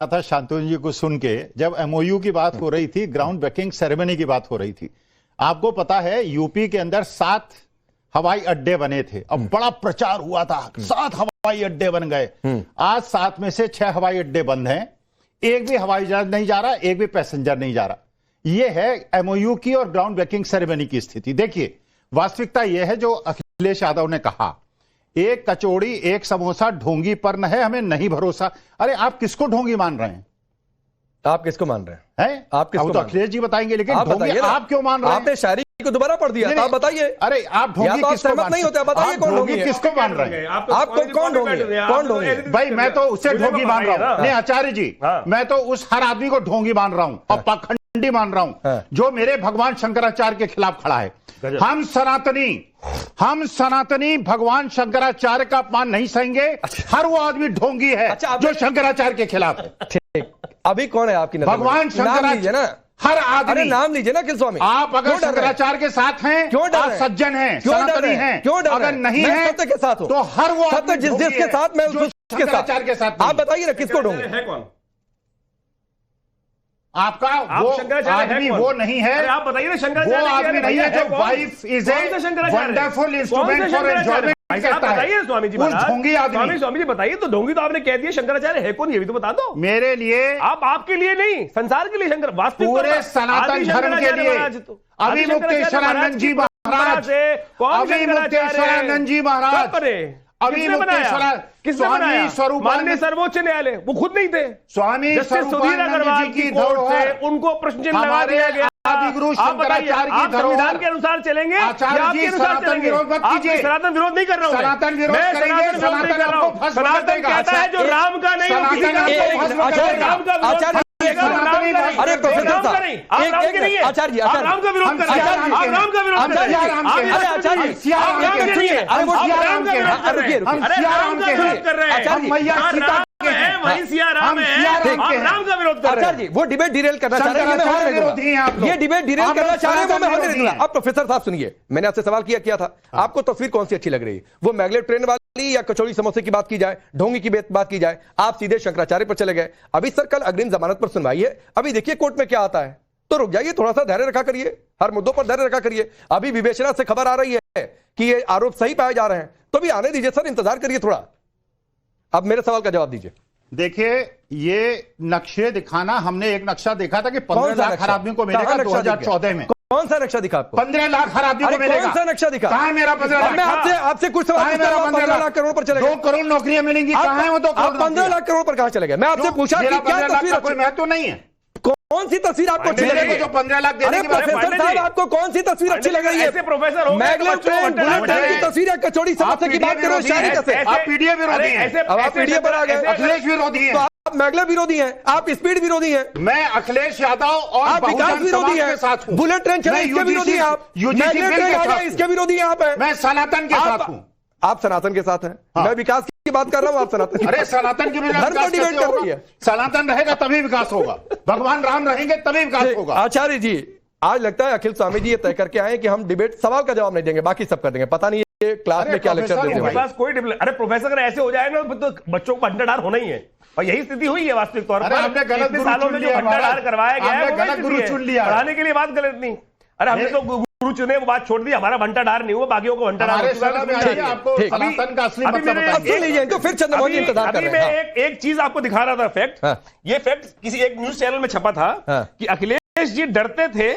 था शांतनु जी को सुन के, जब एमओयू की बात हो रही थी, ग्राउंड ब्रेकिंग सेरेमनी की बात हो रही थी। आपको पता है यूपी के अंदर 7 हवाई अड्डे बने थे, अब बड़ा प्रचार हुआ था 7 हवाई अड्डे बन गए। आज 7 में से 6 हवाई अड्डे बंद हैं, एक भी हवाई जहाज नहीं जा रहा, एक भी पैसेंजर नहीं जा रहा। यह है एमओयू की और ग्राउंड ब्रेकिंग सेरेमनी की स्थिति। देखिए वास्तविकता यह है जो अखिलेश यादव ने कहा, एक कचौड़ी एक समोसा ढोंगी पर न है, हमें नहीं भरोसा। अरे आप किसको ढोंगी मान रहे हैं? आप किसको मान रहे हैं? आप किसको? तो अखिलेश जी बताएंगे, लेकिन ढोंगी आप क्यों मान रहे हैं? आपने शायरी को दोबारा पढ़ दिया, आप बताइए। अरे आप ढोंगी किसको मान नहीं होते? बताइए कौन ढोंगी है? किसको मान रहे हैं? आपको कौन ढोंगी? कौन ढोंगी? भाई मैं तो उसे ढोंगी मान रहा हूं। नहीं आचार्य जी, मैं तो उस हर आदमी को ढोंगी मान रहा हूं और पाखंडी मान रहा हूं जो मेरे भगवान शंकराचार्य के खिलाफ खड़ा है। हम सनातनी भगवान शंकराचार्य का अपमान नहीं सहेंगे। हर वो आदमी ढोंगी है जो शंकराचार्य के खिलाफ है। ठीक, अभी कौन है आपकी नजर? भगवान शंकराचार्य ना, हर आदमी। नाम लीजिए ना, स्वामी। आप अगर शंकराचार्य के साथ हैं, क्यों डर रहे हैं? सज्जन हैं, सनातनी हैं, क्यों डर? अगर नहीं है सत्य के साथ हो तो हर वो सत्य जिसके साथ मैं शंकराचार्य के साथ। आप बताइए ना किसको ढोंगे? है कौन आपका? वो आदमी वो नहीं है। आप बताइए ना, शंकराचार्य वो आदमी नहीं है जो wife is a wonderful instrument for enjoyment कहता है। बताइए स्वामी जी, ढोंगी आदमी। स्वामी जी बताइए तो, ढोंगी तो आपने कह दिया, शंकराचार्य है कौन ये भी तो बता दो। मेरे लिए, आपके लिए नहीं, संसार के लिए शंकर, वास्तविक पूरे सनातन धर्म के लिए। अभी मुक्तेश्वरानंद जी महाराज, अभी मुक्तेश्वरानंद जी महाराज, अभी स्वामी स्वरूप माननीय सर्वोच्च न्यायालय वो खुद नहीं थे। स्वामी सुधीर अग्रवाल की कोर्ट से उनको प्रश्न चिन्ह लगा दिया गया। आदिगुरु शंकराचार्य की संविधान के अनुसार चलेंगे, आपके अनुसार चलेंगे। आप सनातन विरोध नहीं कर रहा हूं, सनातन विरोध करेंगे। सनातन कहता है जो राम का नहीं वो किसी का। अरे प्रोफेसर साहब, आप राम के नहीं है, आचार्य जी, आप राम का विरोध कर रहे हैं, आप राम का विरोध कर रहे हैं। अरे आचार्य जी, आप राम के नहीं है, अरे वो राम का विरोध कर रहे हैं, अरे राम का विरोध कर रहे हैं। हम मैया सीता है, वही सिया राम है, आप राम का विरोध कर रहे हैं। आचार्य जी, वो डिबेट डिरेल करना चाह रहे हैं, ये डिबेट डिरेल करना चाह रहे हैं, वो मैं होने नहीं दूंगा। अब प्रोफेसर साहब सुनिए, मैंने आपसे सवाल किया था, आपको तस्वीर कौन सी अच्छी लग रही है? वो मैगलेव ट्रेन वाली या कचौड़ी समोसे की बात की जाए, ढोंगी की बात की जाए? आप सीधे शंकराचार्य पर चले गए। अभी सर कल अग्रिम जमानत पर सुनवाई है, अभी देखिए कोर्ट में क्या आता है, तो रुक जाइए, थोड़ा सा धैर्य रखा करिए, हर मुद्दों पर धैर्य रखा करिए। अभी विवेचना से खबर आ रही है कि ये आरोप सही पाए जा रहे हैं, तो भी आने दीजिए सर, इंतजार करिए थोड़ा। अब मेरे सवाल का जवाब दीजिए। देखिए ये नक्शे दिखाना, हमने एक नक्शा देखा था कि 15 लाख हर आदमी को मिलेगा 2014 में। कौन सा नक्शा दिखा आपको? 15 लाख हर आदमी को मिलेगा। कौन सा नक्शा दिखा? कहां है मेरा 15 लाख? मैं आपसे कुछ सवाल 15 लाख करोड़ पर चले गए। 2 करोड़ नौकरियां मिलेंगी, कहां है वो 2 करोड़? 15 लाख करोड़ पर कहां चले गए? मैं आपसे पूछा कि क्या तस्वीर? कोई महत्व नहीं है। कौन सी तस्वीर आपको अच्छी लग रही है? जो 15 लाख देने की बात है। प्रोफेसर साहब, आपको कौन सी तस्वीर अच्छी लग रही है? Professor maglev train, bullet train की तस्वीर है, कचौड़ी समोसे की बात करो, शायरी कैसे? आप पीडीए विरोधी हैं। अब आप पीडीए पर आ गए। अखिलेश विरोधी हैं। आप मैगलेव विरोधी हैं, आप स्पीड विरोधी हैं। मैं अखिलेश यादव और आप विकास विरोधी हैं। बुलेट ट्रेन चले इसके विरोधी हैं आप। मैगलेव ट्रेन आ जाए इसके विरोधी हैं आप। मैं सनातन के साथ हूं। आप सनातन के साथ हैं, मैं विकास की बात कर रहा हूं, आप सनातन। अरे सनातन की डिबेट कर रही है। सनातन रहेगा तभी विकास होगा, भगवान राम रहेंगे तभी विकास होगा। आचार्य जी, आज लगता है अखिल स्वामी जी ये तय करके आए कि हम डिबेट सवाल का जवाब नहीं देंगे, बाकी सब कर देंगे। पता नहीं ये क्लास में क्या लेक्चर देते हैं। कोई अरे प्रोफेसर अगर ऐसे हो जाएगा तो बच्चों को भंडार होना ही है, और यही स्थिति हुई है वास्तविक तौर पर। आपने गलत सालों में जो भंडार करवाया गया है, गलत गुरु चुन लिया। पढ़ाने के लिए बात गलत नहीं। अरे हमने तो गुरु चुने, वो बात छोड़ दी, हमारा भंडार नहीं हुआ, बाकियों को भंडार। आपको सनातन का असली मतलब बताइए। तो फिर चंद्रमोहन जी इंतजार कर रहे हैं। मैं एक चीज आपको दिखा रहा था, फैक्ट। ये फैक्ट किसी एक न्यूज चैनल में छपा था कि अखिलेश जी डरते थे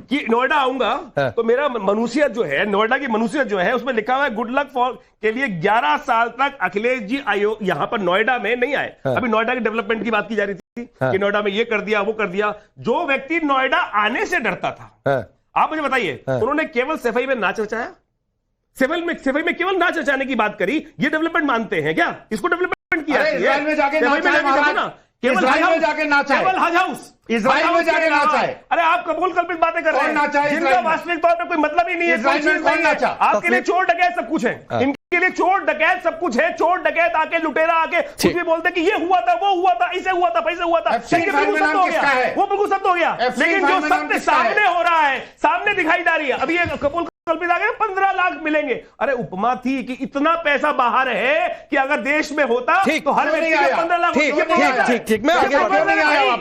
कि नोएडा आऊंगा तो मेरा मनुष्यत जो है, नोएडा की मनुष्यत जो है, उसमें लिखा हुआ है गुड लक फॉर के लिए 11 साल तक अखिलेश जी यहां पर नोएडा में नहीं आए। अभी नोएडा की डेवलपमेंट की बात की जा रही थी कि नोएडा में ये कर दिया, वो कर दिया। जो व्यक्ति नोएडा आने से डरता था, आप मुझे बताइए, उन्होंने केवल सफाई में ना चर्चाया? सफाई में केवल ना चर्चाने की बात करी, ये डेवलपमेंट मानते हैं क्या? इसको डेवलपमेंट किया? इजराइल में जाके ना, इजराइल में जाके नाचा है, केवल हज हाउस इजराइल में जाके नाचा है। अरे आप कबूल कल्पित बातें कर रहे हैं, जिनका वास्तविक तौर पर कोई मतलब ही नहीं है। आपके लिए चोर डकैत सब कुछ है, इनके लिए चोर डकैत सब कुछ है। चोर डकैत आके, लुटेरा आके कुछ भी बोलते कि ये हुआ था, वो हुआ था, इसे हुआ था, पैसे हुआ था, वो बिल्कुल सत्य हो गया। लेकिन जो सत्य सामने हो रहा है, सामने दिखाई जा रही है, अभी ये कबूल कल्पित आ गए 15 लाख मिलेंगे। अरे उपमा थी कि इतना पैसा बाहर है कि अगर देश में होता तो हर व्यक्ति को 15 लाख। ठीक मैं आगे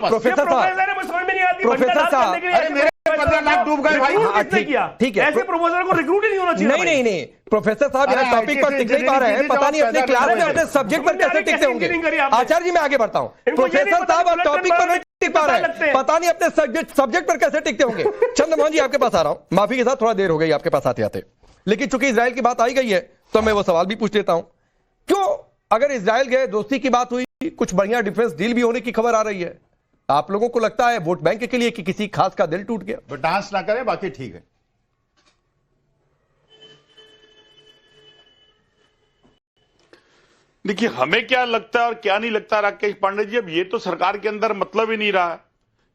प्रोफेसर समझ में नहीं आती। प्रोफेसर साहब 15 लाख डूब गए भाई। ठीक है, ऐसे प्रपोजल को रिक्रूट ही नहीं होना चाहिए। नहीं प्रोफेसर साहब यहाँ टॉपिक पर टिक नहीं पा रहे हैं, पता नहीं अपने क्लास में अपने सब्जेक्ट पर कैसे टिकते होंगे। आचार्य जी मैं आगे बढ़ता हूँ। प्रोफेसर साहब आप टॉपिक पर नहीं टिक पा रहे हैं, पता नहीं अपने सब्जेक्ट पर कैसे टिकते होंगे। चंद्रमोहन जी आपके पास आ रहा हूं, माफी के साथ थोड़ा देर हो गई आपके पास आते आते, लेकिन चूंकि इजराइल की बात आई गई है तो मैं वो सवाल भी पूछ लेता हूं। क्यों अगर इजराइल गए, दोस्ती की बात हुई, कुछ बढ़िया डिफेंस डील भी होने की खबर आ रही है, आप लोगों को लगता है वोट बैंक के लिए कि किसी खास का दिल टूट गया? डांस ना करें, बाकी ठीक है। देखिए हमें क्या लगता है और क्या नहीं लगता राकेश पांडे जी, अब ये तो सरकार के अंदर मतलब ही नहीं रहा,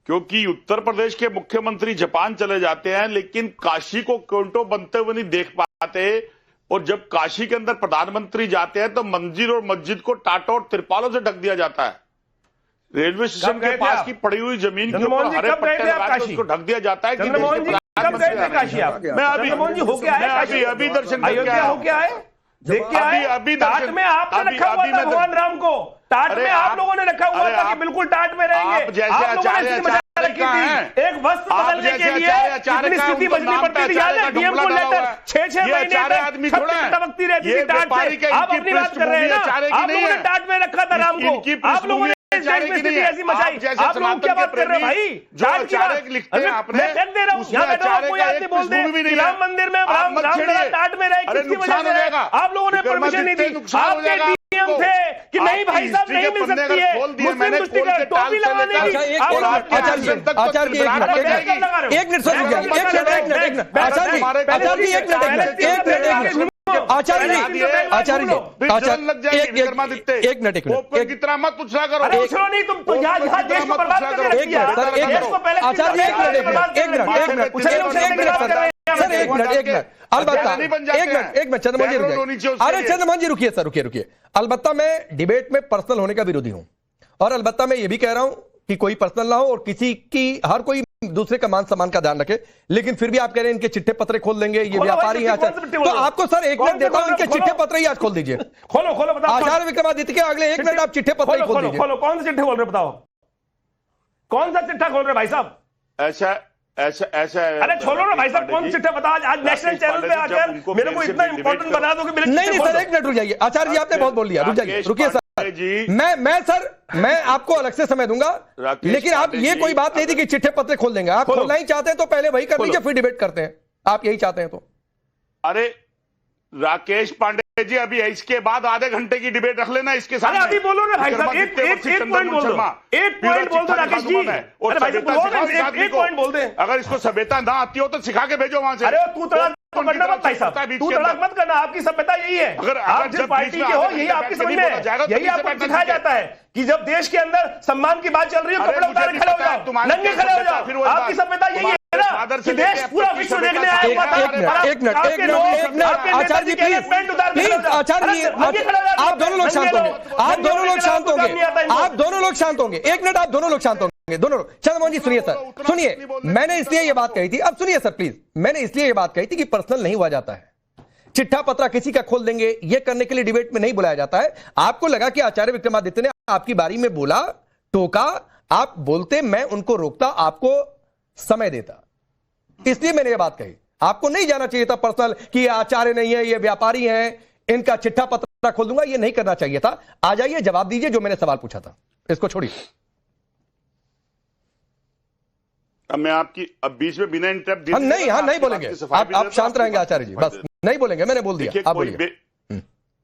क्योंकि उत्तर प्रदेश के मुख्यमंत्री जापान चले जाते हैं लेकिन काशी को क्योंटो बनते हुए नहीं देख पाते, और जब काशी के अंदर प्रधानमंत्री जाते हैं तो मंदिर और मस्जिद को टाटों और तिरपालों से ढक दिया जाता है। रेलवे स्टेशन के पास की पड़ी हुई जमीन के ऊपर हरे पट्टे लगा के उसको ढक दिया जाता है कि मैं अभी दर्शन करके आया। देखिए अभी टाट में आपने रखा हुआ था भगवान राम को, टाट में आप लोगों ने रखा हुआ था कि बिल्कुल टाट में रहेंगे। आप जैसे आचार्य एक वस्त्र बदलने के लिए इतनी स्थिति बदलनी पड़ती थी, याद है? डीएम को लेटर 6-6 महीने तक टपकती रहती थी टाट से। आप अपनी बात कर रहे हैं ना, आप लोगों ने टाट में रखा था राम को, आप लोगों ने ऐसी मचाई। आप लोग क्या बात कर रहे हो भाई? जो आचार्य लिखते हैं आपने, मैं दे रहा हूं, यहाँ बैठा हूं, कोई आदमी बोल दे राम मंदिर में राम टाट में रहे, किसकी वजह से? आप लोगों ने परमिशन नहीं दी, आपके डीएम थे कि नहीं भाई साहब नहीं मिल सकती है मुस्लिम दृष्टिकोण टोपी लगाने की। एक मिनट कितना मत उछला करो। नहीं तुम तो यहाँ देश को बर्बाद करके रखिए। चंद्रमोहन जी रुकिए सर, रुकिए। अलबत्ता मैं डिबेट में पर्सनल होने का विरोधी हूं, और अलबत्ता मैं ये भी कह रहा हूं कि कोई पर्सनल ना हो और किसी की हर कोई दूसरे का मान सम्मान का ध्यान रखे, लेकिन फिर भी आप कह रहे हैं इनके चिट्ठे पत्रे खोल देंगे, ये व्यापारी हैं। तो आपको सर 1 मिनट देता हूं, इनके चिट्ठे पत्र ही आज खोल दीजिए। खोलो बताओ। आचार्य विक्रमादित्य के अगले 1 मिनट आप चिट्ठे पत्र ही खोल दीजिए। खोलो कौन से चिट्ठे खोल रहे बताओ, कौन सा चिट्ठा खोल रहे भाई साहब? ऐसा अरे छोड़ो ना भाई साहब, कौन चिट्ठा बताओ? आज नेशनल चैनल पे आकर मेरे को इतना इंपॉर्टेंट बना दो कि नहीं सर 1 मिनट रुक जाइए। आचार्य जी आपने बहुत बोल लिया, रुक जाइए, रुकिए सर। मैं आपको अलग से समय दूंगा, लेकिन आप ये कोई बात नहीं थी कि चिट्ठे पत्र खोल देंगे। आप खोलना ही चाहते हैं तो पहले वही कर लीजिए, फिर डिबेट करते हैं। आप यही चाहते हैं तो अरे राकेश पांडे जी अभी इसके बाद आधे घंटे की डिबेट रख लेना इसके साथ। अभी बोलो ना भाई साहब, एक पॉइंट बोल दो, एक पॉइंट बोल दो राकेश जी। अरे भाई साहब एक पॉइंट बोल दे। अगर इसको सभ्यता ना आती हो तो सिखा के भेजो वहां से। अरे तू तड़ाक करना मत भाई साहब, तू तड़ाक मत करना। आपकी सभ्यता यही है, अगर आप जिस पार्टी के हो यही आपकी समझ में है, यही आपको सिखाया जाता है कि जब देश के अंदर सम्मान की बात चल रही है कपड़े उतार खड़े हो जाओ, नंगे खड़े हो जाओ। आपकी सभ्यता यही है ना कि देश पूरा विश्व देखने आया हुआ था। एक मिनट आचार्य जी प्लीज, आचार्य जी आप दोनों लोग शांत होंगे, आप दोनों लोग शांत होंगे, आप दोनों लोग शांत होंगे। 1 मिनट आप दोनों लोग शांत होंगे, दोनों लोग। चंद्रमोहन जी सुनिए सर, सुनिए, मैंने इसलिए ये बात कही थी, अब सुनिए सर प्लीज, मैंने इसलिए ये बात कही थी कि पर्सनल नहीं हुआ जाता है, चिट्ठा पत्रा किसी का खोल देंगे ये करने के लिए डिबेट में नहीं बुलाया जाता है। आपको लगा कि आचार्य विक्रमादित्य ने आपकी बारी में बोला, टोका, आप बोलते, मैं उनको रोकता, आपको समय देता, इसलिए मैंने ये बात कही। आपको नहीं जाना चाहिए था पर्सनल कि ये आचार्य नहीं है, ये व्यापारी हैं, इनका चिट्ठा पत्रा खोल दूंगा, ये नहीं करना चाहिए था। आ जाइए, जवाब दीजिए जो मैंने सवाल पूछा था, इसको छोड़िए। अब मैं आपकी अब बीच में बिना इंटरप्ट हम नहीं बोलेंगे, आप शांत रहेंगे आचार्य जी, बस नहीं बोलेंगे, मैंने बोल दिया, आप बोलिए।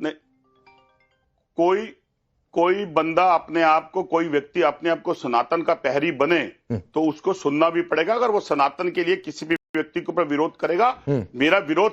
नहीं, कोई बंदा अपने आप को, कोई व्यक्ति अपने आप को सनातन का प्रहरी बने तो उसको सुनना भी पड़ेगा। अगर वो सनातन के लिए किसी भी व्यक्ति के ऊपर विरोध करेगा, मेरा विरोध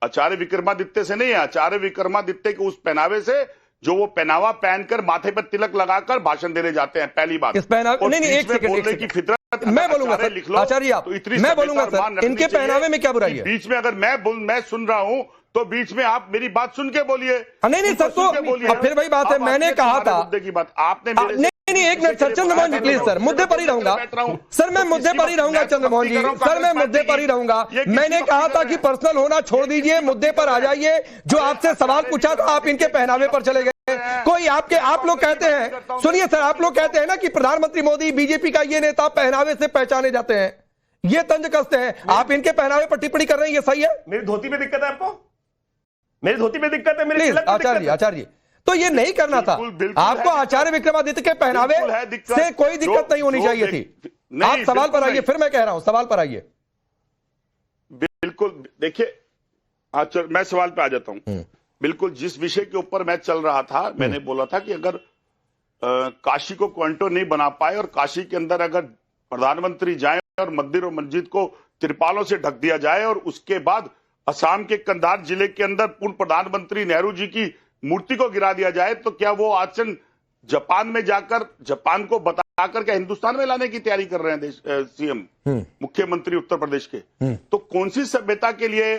आचार्य विक्रमादित्य से नहीं है, आचार्य विक्रमादित्य के उस पहनावे से जो वो पहनावा पहनकर माथे पर तिलक लगाकर भाषण देने जाते हैं। पहली बात, इस पहनावे नहीं, एक सेकंड की फितरत मैं बोलूंगा सर, आचार्य आप, मैं बोलूंगा सर, इनके पहनावे में क्या बुराई है? बीच में अगर मैं सुन रहा हूं तो बीच में आप मेरी बात सुन के बोलिए। नहीं सर, तो फिर वही बात है, मैंने कहा था मुद्दे की बात आपने नहीं, एक minute sir, Chandramohan ji please sir, मुद्दे पर ही रहूंगा सर, मैं मुद्दे पर ही रहूंगा चंद्रमोहन जी सर, मैं मुद्दे पर ही रहूंगा। मैंने कहा था कि पर्सनल होना छोड़ दीजिए, मुद्दे पर आ जाइए। जो आपसे सवाल पूछा था आप इनके पहनावे पर चले गए। कोई आप लोग कहते हैं, सुनिए सर, आप लोग कहते हैं ना कि प्रधानमंत्री मोदी बीजेपी का ये नेता पहनावे से पहचाने जाते हैं, ये तंज कसते हैं, आप इनके पहनावे पर टिप्पणी कर रहे हैं, ये सही है? मेरी धोती में दिक्कत है आपको? मेरी धोती में दिक्कत है? मेरी आचार्य तो ये नहीं करना था आपको। आचार्य विक्रमादित्य के पहनावे से कोई दिक्कत नहीं होनी चाहिए थी। आप सवाल पर आइए, फिर मैं कह रहा हूं सवाल पर आइए। बिल्कुल, देखिए मैं सवाल पे आ जाता हूं। बिल्कुल, जिस विषय के ऊपर मैं चल रहा था, मैंने बोला था कि अगर काशी को क्वांटो नहीं बना पाए और काशी के अंदर अगर प्रधानमंत्री जाए और मंदिर और मस्जिद को तिरपालों से ढक दिया जाए और उसके बाद असम के कंधार जिले के अंदर पूर्व प्रधानमंत्री नेहरू जी की मूर्ति को गिरा दिया जाए, तो क्या वो आचरण जापान में जाकर जापान को बताकर क्या हिंदुस्तान में लाने की तैयारी कर रहे हैं सीएम मुख्यमंत्री उत्तर प्रदेश के? तो कौन सी सभ्यता के लिए